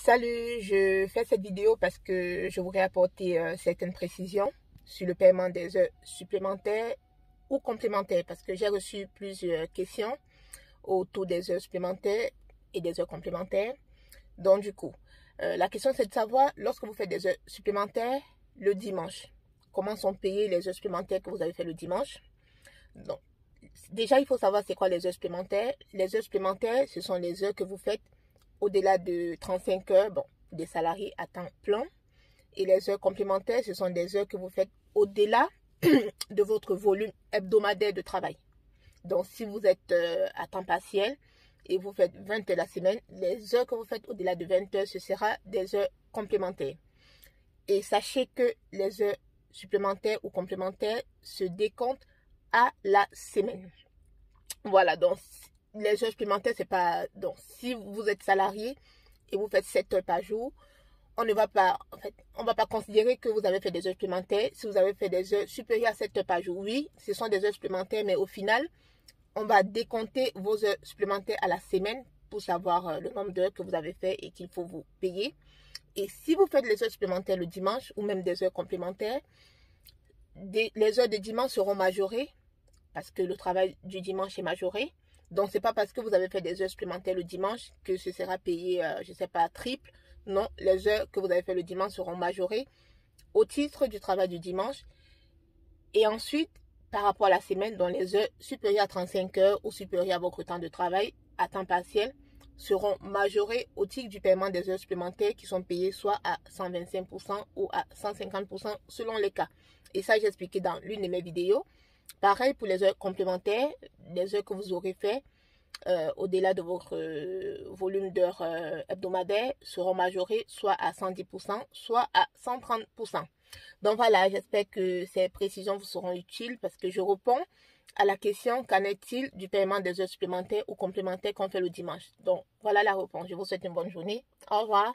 Salut, je fais cette vidéo parce que je voudrais apporter certaines précisions sur le paiement des heures supplémentaires ou complémentaires parce que j'ai reçu plusieurs questions autour des heures supplémentaires et des heures complémentaires. Donc du coup, la question c'est de savoir, lorsque vous faites des heures supplémentaires le dimanche, comment sont payées les heures supplémentaires que vous avez fait le dimanche. Donc, déjà il faut savoir c'est quoi les heures supplémentaires. Les heures supplémentaires, ce sont les heures que vous faites au-delà de 35 heures, bon, des salariés à temps plein. Et les heures complémentaires, ce sont des heures que vous faites au-delà de votre volume hebdomadaire de travail. Donc, si vous êtes à temps partiel et vous faites 20 heures la semaine, les heures que vous faites au-delà de 20 heures, ce sera des heures complémentaires. Et sachez que les heures supplémentaires ou complémentaires se décomptent à la semaine. Voilà, donc les heures supplémentaires, c'est pas... Donc, si vous êtes salarié et vous faites 7 heures par jour, on ne va pas, en fait, on va pas considérer que vous avez fait des heures supplémentaires. Si vous avez fait des heures supérieures à 7 heures par jour, oui, ce sont des heures supplémentaires, mais au final, on va décompter vos heures supplémentaires à la semaine pour savoir le nombre d'heures que vous avez fait et qu'il faut vous payer. Et si vous faites les heures supplémentaires le dimanche ou même des heures complémentaires, les heures de dimanche seront majorées parce que le travail du dimanche est majoré. Donc, c'est pas parce que vous avez fait des heures supplémentaires le dimanche que ce sera payé, je sais pas, triple. Non, les heures que vous avez fait le dimanche seront majorées au titre du travail du dimanche. Et ensuite, par rapport à la semaine, dont les heures supérieures à 35 heures ou supérieures à votre temps de travail à temps partiel seront majorées au titre du paiement des heures supplémentaires qui sont payées soit à 125% ou à 150% selon les cas. Et ça, j'ai expliqué dans l'une de mes vidéos. Pareil pour les heures complémentaires, les heures que vous aurez fait au-delà de votre volume d'heures hebdomadaires seront majorées soit à 110%, soit à 130%. Donc voilà, j'espère que ces précisions vous seront utiles parce que je réponds à la question qu'en est-il du paiement des heures supplémentaires ou complémentaires qu'on fait le dimanche. Donc voilà la réponse. Je vous souhaite une bonne journée. Au revoir.